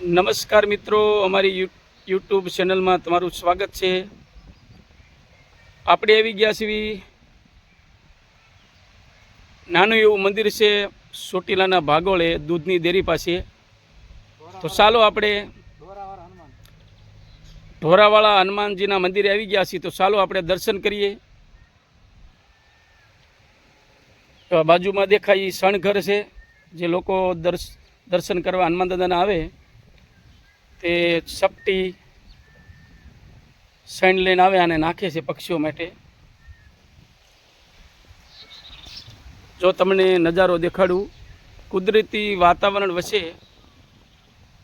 નમસ્કાર મિત્રો, અમારી યુટ્યુબ ચેનલમાં તમારું સ્વાગત છે। આપણે આવી ગયા છીએ, નાનું એવું મંદિર છે ચોટીલાના ભાગોળે દૂધની ડેરી પાસે। તો ચાલો આપણે ઢોરાવાળા હનુમાનજીના મંદિરે આવી ગયા છીએ, તો ચાલો આપણે દર્શન કરીએ। તો બાજુમાં દેખાય શણઘર છે, જે લોકો દર્શન કરવા હનુમાન દાદાના આવે તે સપટી શણ લઈને આવે અને નાખે છે પક્ષીઓ માટે। જો તમને નજારો દેખાડું, કુદરતી વાતાવરણ વચ્ચે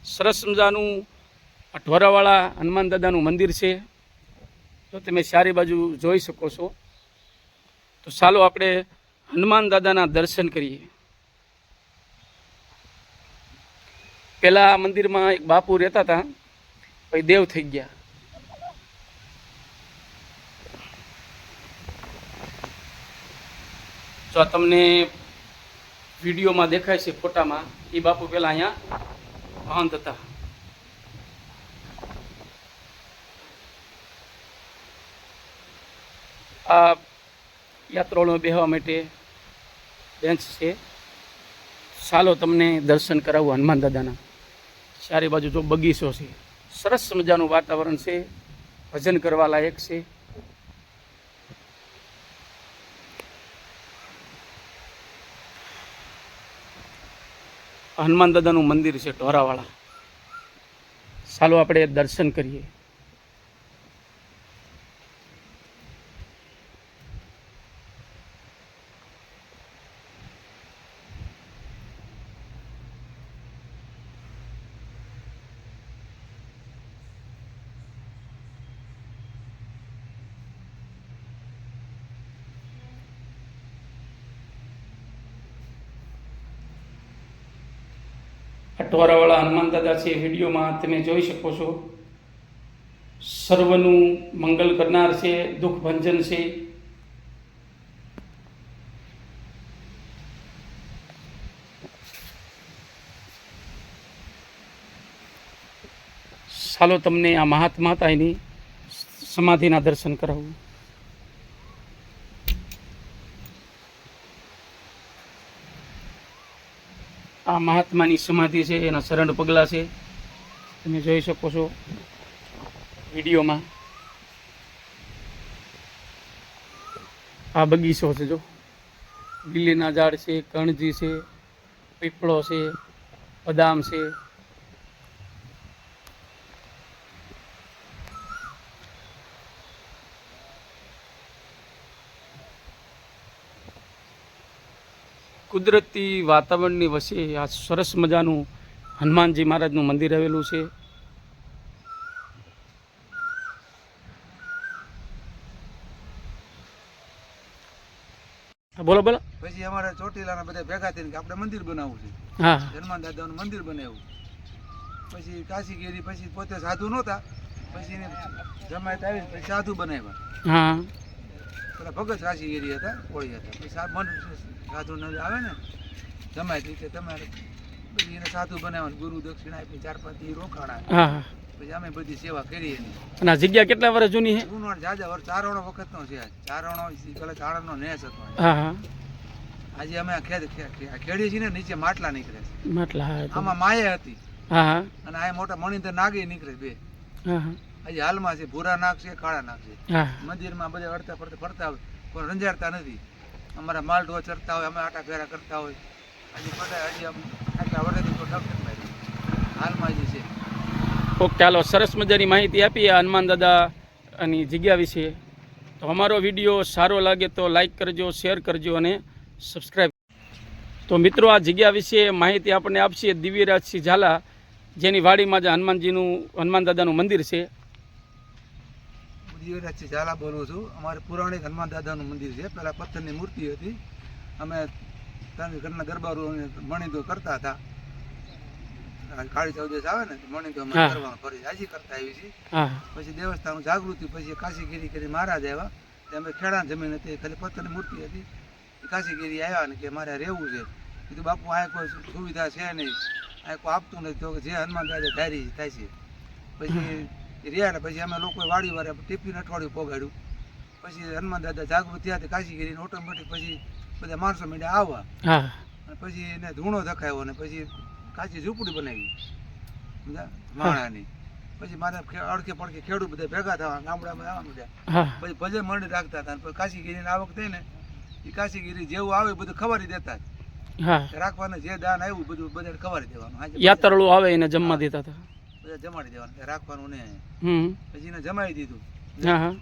સરસ મજાનું ઢોરાવાળા હનુમાન દાદાનું મંદિર છે। તો તમે ચારે બાજુ જોઈ શકો છો। તો ચાલો આપણે હનુમાન દાદાના દર્શન કરીએ। પહેલા આ મંદિરમાં એક બાપુ રહેતા હતા, પછી દેવ થઈ ગયા। જો તમને વિડીયોમાં દેખાય છે ફોટામાં, એ બાપુ પહેલા અહીંયા મહંત હતા। આ યાત્રાળુઓ બેહવા માટે બેન્ચ છે। ચાલો તમને દર્શન કરાવું હનુમાન દાદાના। ચારે બાજુ જો બગીચો છે, સરસ મજાનું વાતાવરણ છે, ભજન કરવા લાયક છે। હનુમાન દાદાનું મંદિર છે ઢોરાવાળા। ચાલો આપણે દર્શન કરીએ। ઢોરાવાળા હનુમાન દાદા છે, વિડીયોમાં તમે જોઈ શકો છો। સર્વનું મંગલ કરનાર છે, દુઃખ ભંજન છે। ચાલો તમને આ મહાત્મા તાઈની સમાધિના દર્શન કરાવું। આ મહાત્માની સમાધિ છે, એના શરણ પગલા છે, તમે જોઈ શકો છો વિડીયોમાં। આ બગીચો છે, જો લીલીના ઝાડ છે, કણજી છે, પીપળો છે, બદામ છે। કુદરતી વાતાવરણની વચ્ચે આ સરસ મજાનું હનુમાનજી મહારાજનું મંદિર આવેલું છે। બોલો બોલો। પછી અમારે ચોટીલાના બધા ભેગા થઈને કે આપણે મંદિર બનાવવું છે। હા, હનુમાન દાદાનું મંદિર બનાવ્યું। પછી કાશીગીરી, પછી પોતે સાધુ નહોતા, પછી એને જમાયત આવી પછી સાધુ બનાવ્યા। હા, પેલા ભગત કાશીગીરી હતા, કોળી હતા। પછી મન સાધુ આવે ને જમાયત કે તમારે, પછી એને સાધુ બનાવ્યા, ગુરુ દક્ષિણા આપી, 4-5 દી રોકાણા। હા। પછી અમે બધી સેવા કરી એની। અને આ જગ્યા કેટલા વર્ષ જૂની છે? જૂનો જાજા વર્ષ, ચારણો વખતનો છે આજ। ચારણો પેલા ચારણનો નેસ હતો। હા હા। આજે અમે ખેડીએ છીએ ને, નીચે માટલા નીકળે છે। માટલા, હા, આમાં માયા હતી। હા હા। અને આ મોટા મણિધર નાગે નીકળે બે। હા હા। આજે હાલમાં છે ભૂરા નાગ છે, કાળા નાગ છે। હા, મંદિરમાં બધા અડતા ફરતા હોય, કોઈ રંજાડતા નથી। અમારા માલ ઢોર ચરતા હોય, અમે આટા ફેરા કરતા હોય। હજી બધા હજી આટલા વર્ષથી તો ડૉક્ટર હાલમાં જે છે। ઓકે, ચાલો, સરસ મજાની માહિતી આપી આ હનુમાન દાદાની જગ્યા વિશે। તો અમારો વિડીયો સારો લાગે તો લાઈક કરજો, શેર કરજો અને સબસ્ક્રાઈબ। તો મિત્રો, આ જગ્યા વિશે માહિતી આપણને આપશે દિવ્યરાજસિંહ ઝાલા, જેની વાડીમાં જ હનુમાન દાદાનું મંદિર છે। દિવ્યરાજસિંહ ઝાલા બોલું છું। અમારે પુરાણિક હનુમાન દાદાનું મંદિર છે। પહેલાં પથ્થરની મૂર્તિ હતી। અમે ઘરના ગરબા મણિદો કરતા હતા। કાળી ચૌદશ આવે ને, મણિદો અમે કરવાનું ફરી હાજી કરતા આવી છીએ। પછી દેવસ્થાન જાગૃતિ, પછી કાશીગીરી કરી મહારાજ આવ્યા। અમે ખેડા જમીન હતી, ખાલી પથ્થરની મૂર્તિ હતી। કાશીગીરી આવ્યા ને કે મારે રહેવું છે। કીધું બાપુ આ કોઈ સુવિધા છે નહીં, આ કોઈ આપતું નથી તો જે હનુમાન દાદા ધારી થાય છે. પછી રહ્યા ને પછી અમે લોકોએ વાડી વારે ટિફિન અઠવાડિયું પોગાડ્યું. પછી હનુમાન દાદા જાગૃત થયા કાશીગીરીને ઓટોમેટિક પછી બધા માણસો મીંડ્યા આવવા. હા અને પછી એને ધૂણો ધકાયો ને પછી કાચી ઝૂંપડી બનાવી બધા માણાની. પછી મારે અડકે પડકે ખેડૂત બધા ભેગા થવા ગામડામાં આવવા માંડ્યા. હા પછી ભજન મંડળ રાખતા હતા. પછી કાશીગીરીની આવક થઈ ને એ કાશીગીરી જેવું આવે બધું ખવારી દેતા જ. હા રાખવાને જે દાન આવ્યું બધું બધાને ખવારી દેવાનું. હાજે યાત્રાળુ આવે એને જમવા દેતા હતા. બધા જમાડી દેવાનું, રાખવાનું ને. હમ પછી એને જમાડી દીધું. હા હા